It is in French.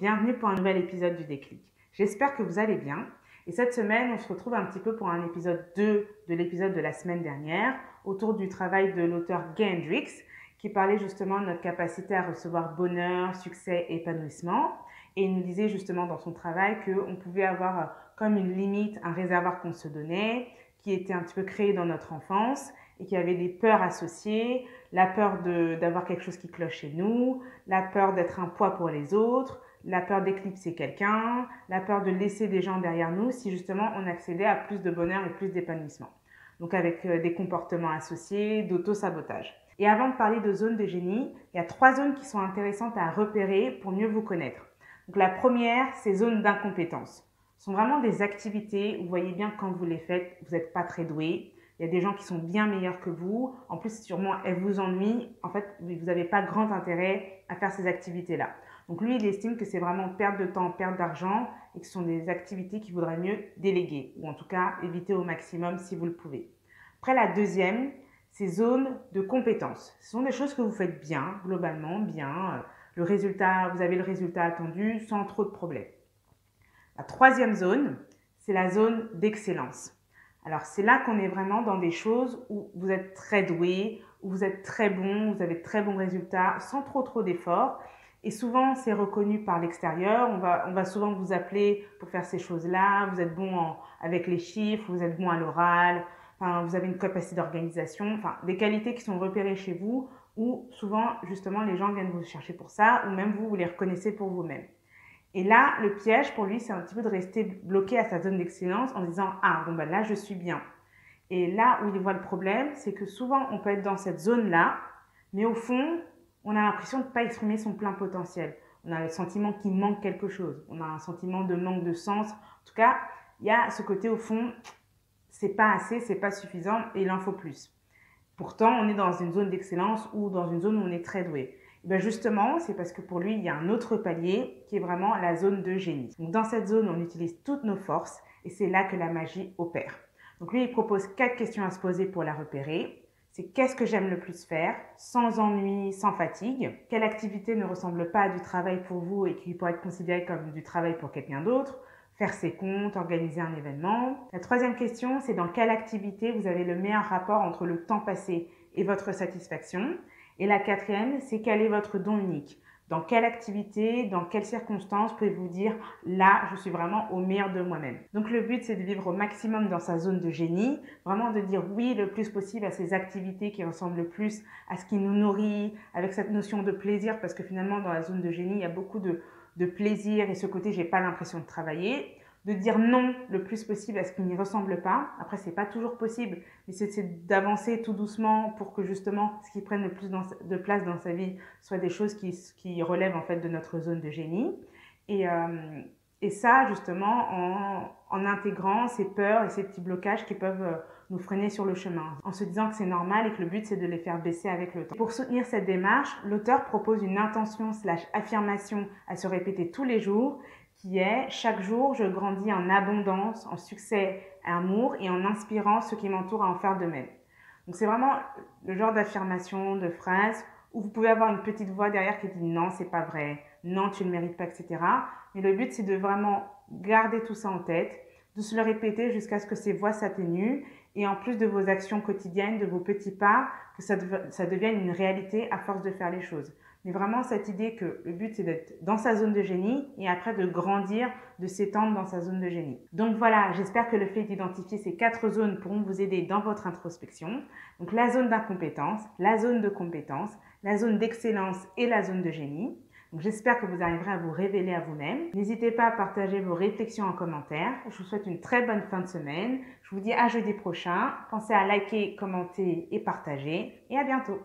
bienvenue pour un nouvel épisode du Déclic. J'espère que vous allez bien et cette semaine on se retrouve un petit peu pour un épisode 2 de l'épisode de la semaine dernière autour du travail de l'auteur Gay Hendricks qui parlait justement de notre capacité à recevoir bonheur, succès et épanouissement, et il nous disait justement dans son travail qu'on pouvait avoir comme une limite un réservoir qu'on se donnait qui était un petit peu créé dans notre enfance et qui avait des peurs associées, la peur d'avoir quelque chose qui cloche chez nous, la peur d'être un poids pour les autres, la peur d'éclipser quelqu'un, la peur de laisser des gens derrière nous si justement on accédait à plus de bonheur et plus d'épanouissement. Donc avec des comportements associés, d'auto-sabotage. Et avant de parler de zones de génie, il y a 3 zones qui sont intéressantes à repérer pour mieux vous connaître. Donc la première, c'est zones d'incompétence. Ce sont vraiment des activités où vous voyez bien que quand vous les faites, vous n'êtes pas très doué. Il y a des gens qui sont bien meilleurs que vous. En plus, sûrement, elles vous ennuient. En fait, vous n'avez pas grand intérêt à faire ces activités-là. Donc lui, il estime que c'est vraiment perte de temps, perte d'argent et que ce sont des activités qu'il vaudrait mieux déléguer ou en tout cas éviter au maximum si vous le pouvez. Après, la deuxième, c'est zones de compétences. Ce sont des choses que vous faites bien, globalement, bien. Le résultat, vous avez le résultat attendu sans trop de problèmes. La troisième zone, c'est la zone d'excellence. Alors, c'est là qu'on est vraiment dans des choses où vous êtes très doué, où vous êtes très bon, vous avez de très bons résultats sans trop d'efforts. Et souvent, c'est reconnu par l'extérieur. On va souvent vous appeler pour faire ces choses-là. Vous êtes bon avec les chiffres, vous êtes bon à l'oral, enfin, vous avez une capacité d'organisation, enfin, des qualités qui sont repérées chez vous où souvent, justement, les gens viennent vous chercher pour ça ou même vous les reconnaissez pour vous-même. Et là, le piège pour lui, c'est un petit peu de rester bloqué à sa zone d'excellence en disant « Ah, bon, ben là, je suis bien ». Et là où il voit le problème, c'est que souvent, on peut être dans cette zone-là, mais au fond, on a l'impression de ne pas exprimer son plein potentiel. On a le sentiment qu'il manque quelque chose. On a un sentiment de manque de sens. En tout cas, il y a ce côté, au fond, c'est pas assez, c'est pas suffisant et il en faut plus. Pourtant, on est dans une zone d'excellence ou dans une zone où on est très doué. Et bien justement, c'est parce que pour lui, il y a un autre palier qui est vraiment la zone de génie. Donc dans cette zone, on utilise toutes nos forces et c'est là que la magie opère. Donc lui, il propose 4 questions à se poser pour la repérer. C'est qu'est-ce que j'aime le plus faire, sans ennui, sans fatigue? Quelle activité ne ressemble pas à du travail pour vous et qui pourrait être considérée comme du travail pour quelqu'un d'autre? Faire ses comptes, organiser un événement. La troisième question, c'est dans quelle activité vous avez le meilleur rapport entre le temps passé et votre satisfaction. Et la quatrième, c'est quel est votre don unique. Dans quelle activité, dans quelles circonstances pouvez-vous dire « là, je suis vraiment au meilleur de moi-même ». Donc le but, c'est de vivre au maximum dans sa zone de génie, vraiment de dire oui le plus possible à ces activités qui ressemblent le plus à ce qui nous nourrit, avec cette notion de plaisir, parce que finalement, dans la zone de génie, il y a beaucoup de plaisir et ce côté, j'ai pas l'impression de travailler. De dire non le plus possible à ce qui n'y ressemble pas. Après, c'est pas toujours possible, mais c'est d'avancer tout doucement pour que justement, ce qui prenne le plus de place dans sa vie soit des choses qui relèvent en fait de notre zone de génie. Et ça, justement, en intégrant ces peurs et ces petits blocages qui peuvent nous freiner sur le chemin, en se disant que c'est normal et que le but, c'est de les faire baisser avec le temps. Pour soutenir cette démarche, l'auteur propose une intention/affirmation à se répéter tous les jours, qui est « Chaque jour, je grandis en abondance, en succès, amour et en inspirant ceux qui m'entourent à en faire de même. » Donc c'est vraiment le genre d'affirmation, de phrase où vous pouvez avoir une petite voix derrière qui dit « Non, c'est pas vrai, non, tu ne le mérites pas, etc. » Mais le but, c'est de vraiment garder tout ça en tête, de se le répéter jusqu'à ce que ces voix s'atténuent et en plus de vos actions quotidiennes, de vos petits pas, que ça devienne une réalité à force de faire les choses. Mais vraiment cette idée que le but c'est d'être dans sa zone de génie et après de grandir, de s'étendre dans sa zone de génie. Donc voilà, j'espère que le fait d'identifier ces 4 zones pourront vous aider dans votre introspection. Donc la zone d'incompétence, la zone de compétence, la zone d'excellence et la zone de génie. Donc j'espère que vous arriverez à vous révéler à vous-même. N'hésitez pas à partager vos réflexions en commentaire. Je vous souhaite une très bonne fin de semaine. Je vous dis à jeudi prochain. Pensez à liker, commenter et partager. Et à bientôt.